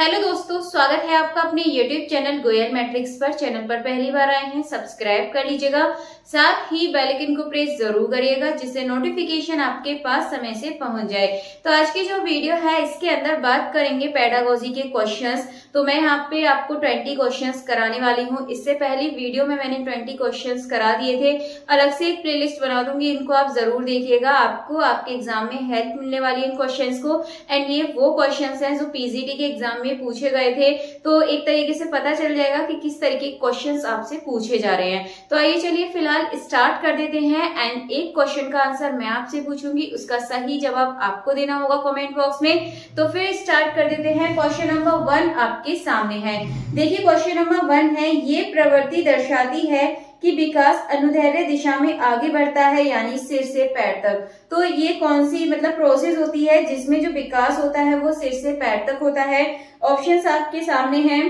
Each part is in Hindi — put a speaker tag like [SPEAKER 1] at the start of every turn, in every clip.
[SPEAKER 1] हेलो दोस्तों, स्वागत है आपका अपने YouTube चैनल गोयल मैट्रिक्स पर। चैनल पर पहली बार आए हैं, सब्सक्राइब कर लीजिएगा, साथ ही बेल आइकन को प्रेस जरूर करिएगा जिससे नोटिफिकेशन आपके पास समय से पहुंच जाए। तो आज की जो वीडियो है इसके अंदर बात करेंगे पेडागोजी के क्वेश्चंस। तो मैं यहाँ पे आपको 20 क्वेश्चंस कराने वाली हूँ। इससे पहले वीडियो में मैंने 20 क्वेश्चंस करा दिए थे, अलग से एक प्लेलिस्ट बना दूंगी, इनको आप जरूर देखिएगा, आपको आपके एग्जाम में हेल्प मिलने वाली है इन क्वेश्चंस को। एंड ये वो क्वेश्चंस हैं जो पीजीटी के एग्जाम में पूछे गए थे, तो एक तरीके से पता चल जाएगा कि किस तरीके के क्वेश्चंस आपसे पूछे जा रहे हैं। तो आइए चलिए फिलहाल स्टार्ट कर देते हैं। एंड एक क्वेश्चन का आंसर मैं आपसे पूछूंगी, उसका सही जवाब आपको देना होगा कमेंट बॉक्स में। तो फिर स्टार्ट कर देते हैं। क्वेश्चन नंबर 1 आपके सामने है। देखिए क्वेश्चन नंबर 1 है, ये प्रवृत्ति दर्शाती है कि विकास अनुदैर्ध्य दिशा में आगे बढ़ता है, यानी सिर से पैर तक। तो ये कौन सी प्रोसेस होती है जिसमें जो विकास होता है वो सिर से पैर तक होता है? ऑप्शंस आपके सामने हैं,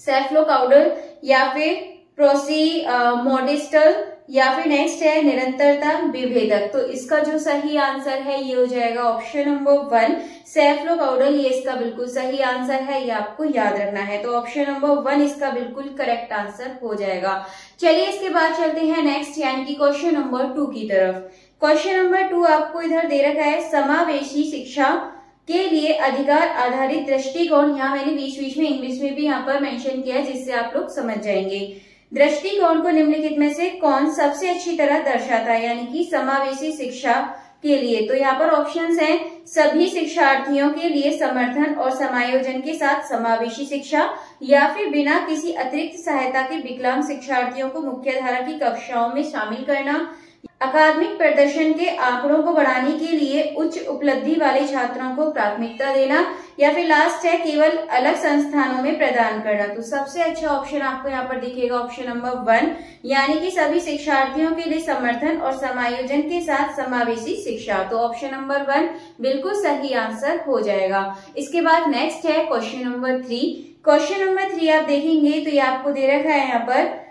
[SPEAKER 1] सेफलोकाउडल या फिर प्रोसीमोडिस्टल या फिर नेक्स्ट है निरंतरता विभेदक। तो इसका जो सही आंसर है ये हो जाएगा ऑप्शन नंबर 1 सेफलोकाउडल। ये इसका बिल्कुल सही आंसर है, ये आपको याद रखना है। तो ऑप्शन नंबर 1 इसका बिल्कुल करेक्ट आंसर हो जाएगा। चलिए इसके बाद चलते हैं नेक्स्ट यानी कि क्वेश्चन नंबर 2 की तरफ। क्वेश्चन नंबर 2 आपको इधर दे रखा है, समावेशी शिक्षा के लिए अधिकार आधारित दृष्टिकोण। यहाँ मैंने बीच बीच में इंग्लिश में भी यहाँ पर मेंशन किया है जिससे आप लोग समझ जाएंगे। दृष्टिकोण को निम्नलिखित में से कौन सबसे अच्छी तरह दर्शाता है, यानी कि समावेशी शिक्षा के लिए? तो यहाँ पर ऑप्शंस हैं, सभी शिक्षार्थियों के लिए समर्थन और समायोजन के साथ समावेशी शिक्षा, या फिर बिना किसी अतिरिक्त सहायता के विकलांग शिक्षार्थियों को मुख्यधारा की कक्षाओं में शामिल करना, अकादमिक प्रदर्शन के आंकड़ों को बढ़ाने के लिए उच्च उपलब्धि वाले छात्रों को प्राथमिकता देना, या फिर लास्ट है केवल अलग संस्थानों में प्रदान करना। तो सबसे अच्छा ऑप्शन आपको यहाँ पर दिखेगा ऑप्शन नंबर 1, यानी कि सभी शिक्षार्थियों के लिए समर्थन और समायोजन के साथ समावेशी शिक्षा। तो ऑप्शन नंबर 1 बिल्कुल सही आंसर हो जाएगा। इसके बाद नेक्स्ट है क्वेश्चन नंबर 3। क्वेश्चन नंबर 3 आप देखेंगे तो ये आपको दे रखा है यहाँ पर,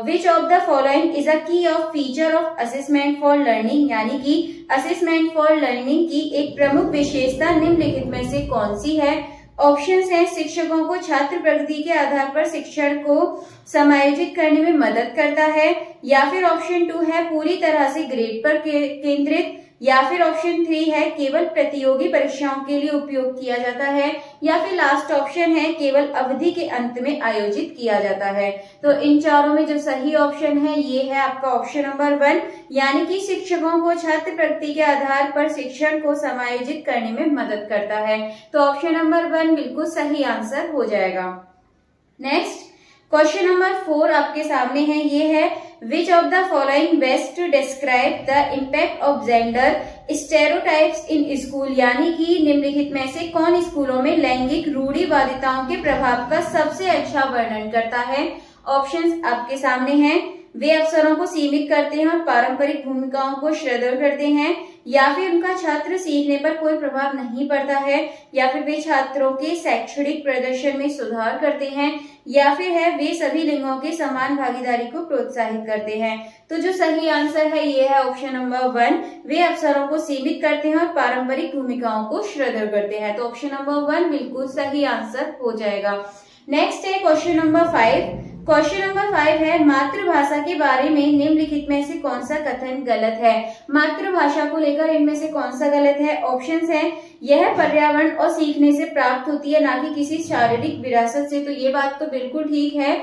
[SPEAKER 1] which of the following is a key of feature of assessment for learning, यानी कि असेसमेंट फॉर लर्निंग की एक प्रमुख विशेषता निम्नलिखित में से कौन सी है? ऑप्शंस हैं, शिक्षकों को छात्र प्रगति के आधार पर शिक्षण को समायोजित करने में मदद करता है, या फिर ऑप्शन 2 है पूरी तरह से ग्रेड पर केंद्रित, या फिर ऑप्शन 3 है केवल प्रतियोगी परीक्षाओं के लिए उपयोग किया जाता है, या फिर लास्ट ऑप्शन है केवल अवधि के अंत में आयोजित किया जाता है। तो इन चारों में जो सही ऑप्शन है ये है आपका ऑप्शन नंबर 1, यानी कि शिक्षकों को छात्र प्रगति के आधार पर शिक्षण को समायोजित करने में मदद करता है। तो ऑप्शन नंबर 1 बिल्कुल सही आंसर हो जाएगा। नेक्स्ट क्वेश्चन नंबर 4 आपके सामने है, ये है विच of the following best describe the impact of gender stereotypes in school, यानी कि निम्नलिखित में से कौन स्कूलों में लैंगिक रूढ़िवादिताओं के प्रभाव का सबसे अच्छा वर्णन करता है? ऑप्शंस आपके सामने हैं, वे अवसरों को सीमित करते हैं और पारंपरिक भूमिकाओं को सुदृढ़ करते हैं, या फिर उनका छात्र सीखने पर कोई प्रभाव नहीं पड़ता है, या फिर वे छात्रों के शैक्षणिक प्रदर्शन में सुधार करते हैं, या फिर है वे सभी लिंगों के समान भागीदारी को प्रोत्साहित करते हैं। तो जो सही आंसर है ये है ऑप्शन नंबर 1, वे अवसरों को सीमित करते हैं और पारंपरिक भूमिकाओं को सुदृढ़ करते हैं। तो ऑप्शन नंबर 1 बिल्कुल सही आंसर हो जाएगा। नेक्स्ट है क्वेश्चन नंबर 5। क्वेश्चन नंबर 5 है, मातृभाषा के बारे में निम्नलिखित में से कौन सा कथन गलत है? मातृभाषा को लेकर इनमें से कौन सा गलत है? ऑप्शंस हैं, यह पर्यावरण और सीखने से प्राप्त होती है, ना कि किसी शारीरिक विरासत से। तो ये बात तो बिल्कुल ठीक है,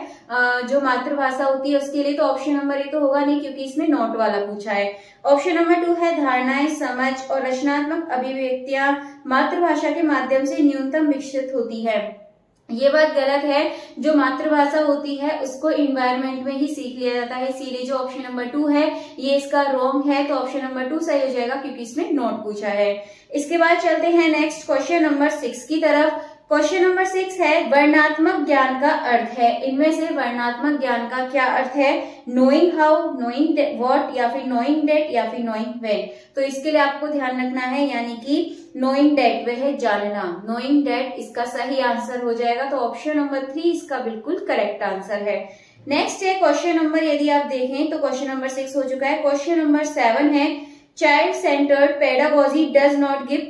[SPEAKER 1] जो मातृभाषा होती है उसके लिए तो ऑप्शन नंबर ए तो होगा नहीं क्योंकि इसमें नोट वाला पूछा है। ऑप्शन नंबर 2 है, धारणाएं, समझ और रचनात्मक अभिव्यक्तियां मातृभाषा के माध्यम से न्यूनतम विकसित होती है। ये बात गलत है, जो मातृभाषा होती है उसको इन्वायरमेंट में ही सीख लिया जाता है, इसीलिए जो ऑप्शन नंबर 2 है ये इसका रॉन्ग है। तो ऑप्शन नंबर 2 सही हो जाएगा क्योंकि इसमें नोट पूछा है। इसके बाद चलते हैं नेक्स्ट क्वेश्चन नंबर 6 की तरफ। क्वेश्चन नंबर 6 है, वर्णनात्मक ज्ञान का अर्थ है। इनमें से वर्णनात्मक ज्ञान का क्या अर्थ है? नोइंग हाउ, नोइंग व्हाट, या फिर नोइंग दैट, या फिर नोइंग व्हेन। तो इसके लिए आपको ध्यान रखना है, यानी कि नोइंग दैट वह है जानना, नोइंग दैट इसका सही आंसर हो जाएगा। तो ऑप्शन नंबर 3 इसका बिल्कुल करेक्ट आंसर है। नेक्स्ट है क्वेश्चन नंबर, यदि आप देखें तो क्वेश्चन नंबर 6 हो चुका है। क्वेश्चन नंबर 7 है, child centred pedagogy does not give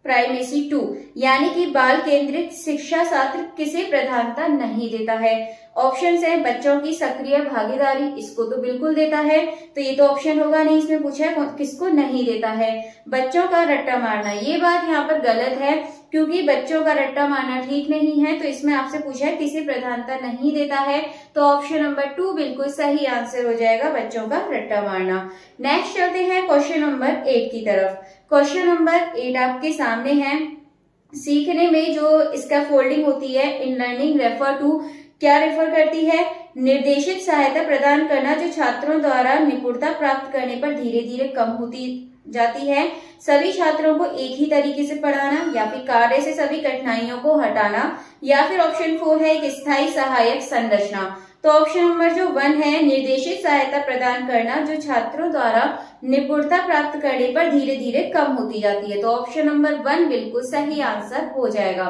[SPEAKER 1] primacy to, यानी कि बाल केंद्रित शिक्षा शास्त्र किसे प्रधानता नहीं देता है। ऑप्शन है बच्चों की सक्रिय भागीदारी, इसको तो बिल्कुल देता है, तो ये तो ऑप्शन होगा नहीं, इसमें पूछा है किसको नहीं देता है। बच्चों का रट्टा मारना, ये बात यहाँ पर गलत है, क्योंकि बच्चों का रट्टा मारना ठीक नहीं है, तो इसमें आपसे पूछा है किसे प्रधानता नहीं देता है, तो ऑप्शन नंबर 2 बिल्कुल सही आंसर हो जाएगा, बच्चों का रट्टा मारना। नेक्स्ट चलते हैं क्वेश्चन नंबर 8 की तरफ। क्वेश्चन नंबर 8 आपके सामने है। सीखने में जो इसका फोल्डिंग होती है, इन लर्निंग रेफर टू, क्या रेफर करती है? निर्देशित सहायता प्रदान करना जो छात्रों द्वारा निपुणता प्राप्त करने पर धीरे धीरे कम होती जाती है, सभी छात्रों को एक ही तरीके से पढ़ाना, या फिर कार्य से सभी कठिनाइयों को हटाना, या फिर ऑप्शन 4 है एक स्थायी सहायक संरचना। तो ऑप्शन नंबर जो 1 है निर्देशित सहायता प्रदान करना जो छात्रों द्वारा निपुणता प्राप्त करने पर धीरे धीरे कम होती जाती है, तो ऑप्शन नंबर 1 बिल्कुल सही आंसर हो जाएगा।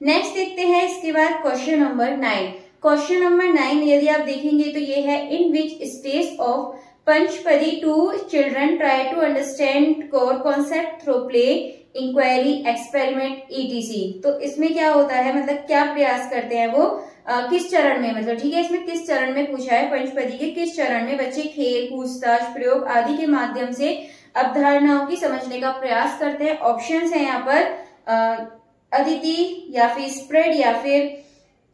[SPEAKER 1] नेक्स्ट देखते हैं इसके बाद क्वेश्चन नंबर 9। क्वेश्चन नंबर 9 यदि आप देखेंगे तो ये है, in which stage of Panchpadi to children try to understand core concept through play, inquiry, experiment, ETC. तो इसमें क्या होता है, मतलब क्या प्रयास करते हैं वो, किस चरण में, मतलब ठीक है, इसमें किस चरण में पूछा है, पंचपदी के किस चरण में बच्चे खेल, पूछताछ, प्रयोग आदि के माध्यम से अवधारणाओं की समझने का प्रयास करते हैं। ऑप्शंस है यहाँ पर अदिति, या फिर स्प्रेड, या फिर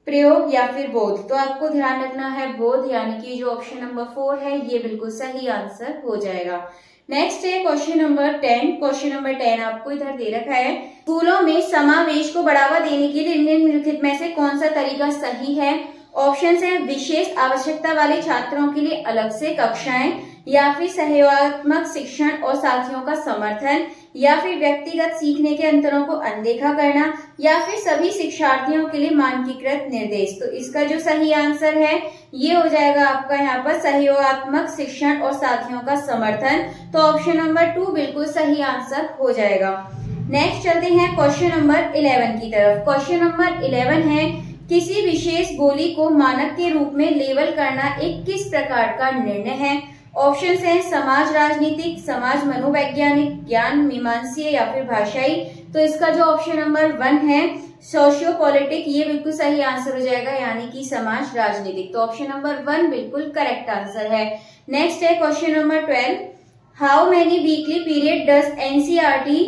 [SPEAKER 1] प्रयोग, या फिर बोध। तो आपको ध्यान रखना है बोध, यानी कि जो ऑप्शन नंबर 4 है ये बिल्कुल सही आंसर हो जाएगा। नेक्स्ट है क्वेश्चन नंबर 10। क्वेश्चन नंबर 10 आपको इधर दे रखा है, स्कूलों में समावेश को बढ़ावा देने के लिए निम्नलिखित में से कौन सा तरीका सही है। ऑप्शन है विशेष आवश्यकता वाले छात्रों के लिए अलग से कक्षाएं, या फिर सहयोगात्मक शिक्षण और साथियों का समर्थन, या फिर व्यक्तिगत सीखने के अंतरों को अनदेखा करना, या फिर सभी शिक्षार्थियों के लिए मानकीकृत निर्देश। तो इसका जो सही आंसर है ये हो जाएगा आपका यहाँ पर सहयोगात्मक शिक्षण और साथियों का समर्थन, तो ऑप्शन नंबर 2 बिल्कुल सही आंसर हो जाएगा। नेक्स्ट चलते हैं क्वेश्चन नंबर 11 की तरफ। क्वेश्चन नंबर 11 है, किसी विशेष बोली को मानक के रूप में लेबल करना एक किस प्रकार का निर्णय है। ऑप्शंस हैं समाज राजनीतिक, समाज मनोवैज्ञानिक, ज्ञान मीमांसीय, या फिर भाषाई। तो इसका जो ऑप्शन नंबर 1 है सोशियो पॉलिटिक, ये बिल्कुल सही आंसर हो जाएगा, यानी कि समाज राजनीतिक। तो ऑप्शन नंबर 1 बिल्कुल करेक्ट आंसर है। नेक्स्ट है question number 12, how many weekly period does NCERT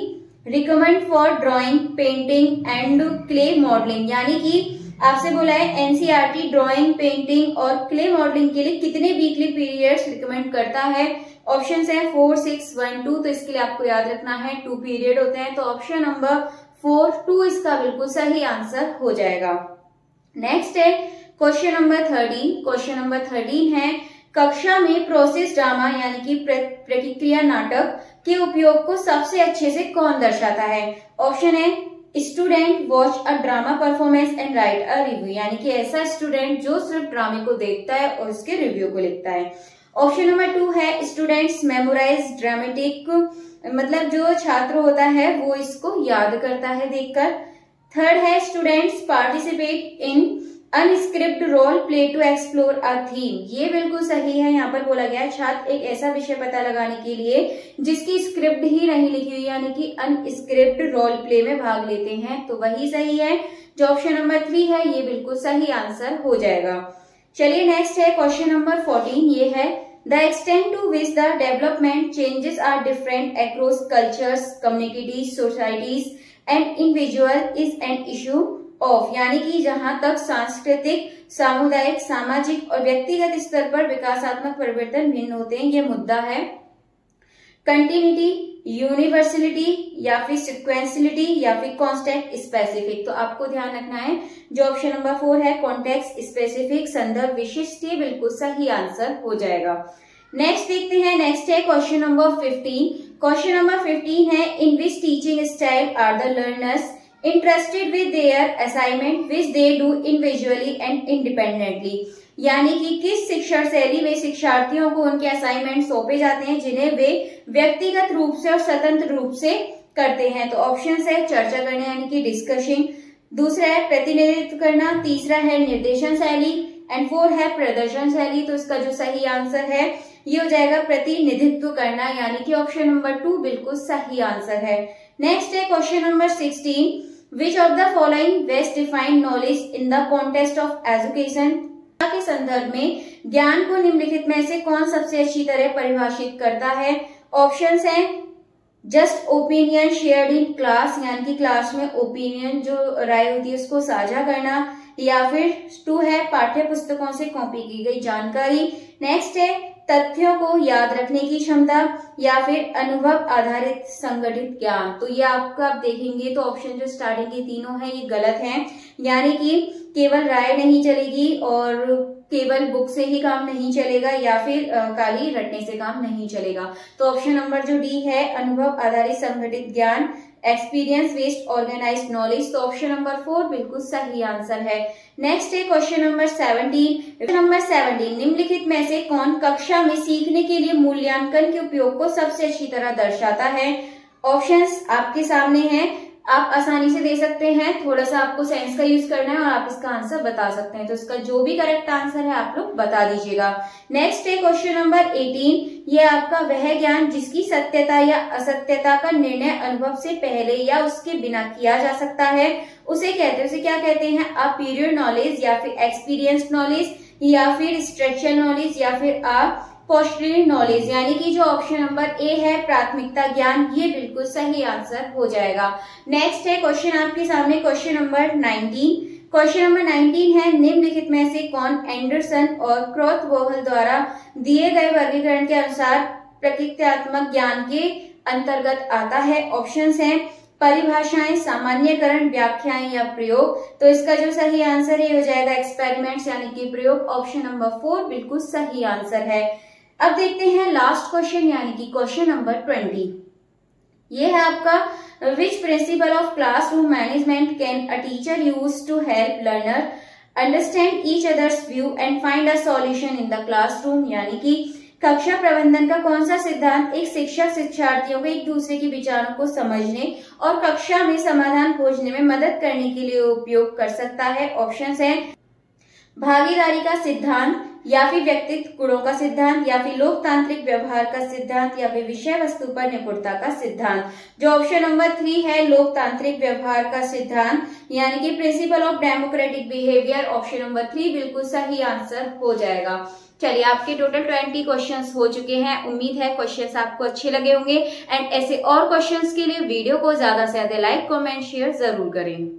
[SPEAKER 1] recommend for drawing, painting and clay modelling, यानी कि आपसे बोला है एनसीईआरटी ड्राइंग, पेंटिंग और क्ले मॉडलिंग के लिए कितने वीकली पीरियड्स रिकमेंड करता है। ऑप्शंस हैं 4, 6, 1, 2। तो इसके लिए आपको याद रखना है 2 पीरियड होते हैं, तो ऑप्शन नंबर 4, 2 इसका बिल्कुल सही आंसर हो जाएगा। नेक्स्ट है क्वेश्चन नंबर 13। क्वेश्चन नंबर 13 है, कक्षा में प्रोसेस ड्रामा यानी कि प्रतिक्रिया नाटक के उपयोग को सबसे अच्छे से कौन दर्शाता है। ऑप्शन है student watch a drama performance and right a review, यानी कि ऐसा स्टूडेंट जो सिर्फ ड्रामे को देखता है और उसके रिव्यू को लिखता है। ऑप्शन नंबर 2 है स्टूडेंट्स मेमोराइज ड्रामेटिक, मतलब जो छात्र होता है वो इसको याद करता है देखकर। थर्ड है students participate in unscripted role play to explore a theme, ये बिल्कुल सही है। यहाँ पर बोला गया है छात्र एक ऐसा विषय पता लगाने के लिए जिसकी स्क्रिप्ट ही नहीं लिखी हुई, यानी कि अनस्क्रिप्ट रोल प्ले में भाग लेते हैं, तो वही सही है। जो ऑप्शन नंबर 3 है ये बिल्कुल सही आंसर हो जाएगा। चलिए नेक्स्ट है क्वेश्चन नंबर 14, ये है the extent to which the development changes are different across cultures, communities, societies and individual is an issue of, यानी कि जहां तक सांस्कृतिक, सामुदायिक, सामाजिक और व्यक्तिगत स्तर पर विकासात्मक परिवर्तन भिन्न होते हैं, ये मुद्दा है। कंटिन्यूटी, यूनिवर्सलिटी, या फिर सिक्वेंसलिटी, या फिर कॉन्टेक्स्ट स्पेसिफिक। तो आपको ध्यान रखना है जो ऑप्शन नंबर 4 है कॉन्टेक्स्ट स्पेसिफिक, संदर्भ विशिष्ट, ये बिल्कुल सही आंसर हो जाएगा। नेक्स्ट देखते हैं, नेक्स्ट है क्वेश्चन नंबर 15। क्वेश्चन नंबर 15 है in which teaching style are the learners interested with their assignment which they do individually and independently, यानी कि किस शिक्षण शैली में शिक्षार्थियों को उनके असाइनमेंट सौंपे जाते हैं जिन्हें वे व्यक्तिगत रूप से और स्वतंत्र रूप से करते हैं। तो ऑप्शन है चर्चा करना यानी कि डिस्कशिंग, दूसरा है प्रतिनिधित्व करना, तीसरा है निर्देशन शैली एंड 4 है प्रदर्शन शैली। तो इसका जो सही आंसर है ये हो जाएगा प्रतिनिधित्व करना, यानी कि ऑप्शन नंबर 2 बिल्कुल सही आंसर है। नेक्स्ट है question number 16, which of the following best defined knowledge in the context of education के संदर्भ में ज्ञान को निम्नलिखित में से कौन सबसे अच्छी तरह परिभाषित करता है। ऑप्शंस हैं just opinion shared in class, यानी कि क्लास में ओपिनियन जो राय होती है उसको साझा करना, या फिर 2 है पाठ्य पुस्तकों से कॉपी की गई जानकारी। नेक्स्ट है तथ्यों को याद रखने की क्षमता, या फिर अनुभव आधारित संगठित ज्ञान। तो ये आपको आप देखेंगे तो ऑप्शन जो स्टार्टिंग के तीनों हैं ये गलत हैं, यानी कि केवल राय नहीं चलेगी और केवल बुक से ही काम नहीं चलेगा, या फिर काली रटने से काम नहीं चलेगा। तो ऑप्शन नंबर जो डी है अनुभव आधारित संगठित ज्ञान, एक्सपीरियंस बेस्ड ऑर्गेनाइज्ड नॉलेज, तो ऑप्शन नंबर 4 बिल्कुल सही आंसर है। नेक्स्ट है क्वेश्चन नंबर 17, निम्नलिखित में से कौन कक्षा में सीखने के लिए मूल्यांकन के उपयोग को सबसे अच्छी तरह दर्शाता है। ऑप्शंस आपके सामने हैं, आप आसानी से दे सकते हैं, थोड़ा सा आपको सेंस का यूज करना है और आप इसका आंसर बता सकते हैं। तो इसका जो भी करेक्ट आंसर है आप लोग बता दीजिएगा। नेक्स्ट है क्वेश्चन नंबर 18, ये आपका वह ज्ञान जिसकी सत्यता या असत्यता का निर्णय अनुभव से पहले या उसके बिना किया जा सकता है, उसे क्या कहते हैं, अ पीरियड नॉलेज, या फिर एक्सपीरियंस नॉलेज, या फिर स्ट्रक्चरल नॉलेज, या फिर पोस्टरी नॉलेज, यानी कि जो ऑप्शन नंबर ए है प्राथमिकता ज्ञान, ये बिल्कुल सही आंसर हो जाएगा। नेक्स्ट है क्वेश्चन आपके सामने क्वेश्चन नंबर 19 है, निम्नलिखित में से कौन एंडरसन और क्रॉथवोहल द्वारा दिए गए वर्गीकरण के अनुसार प्रकृत्यात्मक ज्ञान के अंतर्गत आता है। ऑप्शंस हैं परिभाषाएं, सामान्यकरण, व्याख्याएं या प्रयोग। तो इसका जो सही आंसर है हो जाएगा एक्सपेरिमेंट्स, यानी कि प्रयोग। ऑप्शन नंबर 4 बिल्कुल सही आंसर है। अब देखते हैं लास्ट क्वेश्चन, यानी कि क्वेश्चन नंबर 20। ये है आपका which principle of classroom management can a teacher use to help learner understand each others view and find a solution in the classroom, यानी कि कक्षा प्रबंधन का कौन सा सिद्धांत एक शिक्षक शिक्षार्थियों को एक दूसरे के विचारों को समझने और कक्षा में समाधान खोजने में मदद करने के लिए उपयोग कर सकता है। ऑप्शंस हैं भागीदारी का सिद्धांत, या फिर व्यक्तित्व गुणों का सिद्धांत, या फिर लोकतांत्रिक व्यवहार का सिद्धांत, या फिर विषय वस्तु पर निपुणता का सिद्धांत। जो ऑप्शन नंबर 3 है लोकतांत्रिक व्यवहार का सिद्धांत, यानी कि principle of democratic behaviour, option number 3 बिल्कुल सही आंसर हो जाएगा। चलिए आपके टोटल 20 क्वेश्चंस हो चुके हैं। उम्मीद है क्वेश्चंस आपको अच्छे लगे होंगे एंड ऐसे और क्वेश्चंस के लिए वीडियो को ज्यादा से ज्यादा लाइक, कमेंट, शेयर जरूर करें।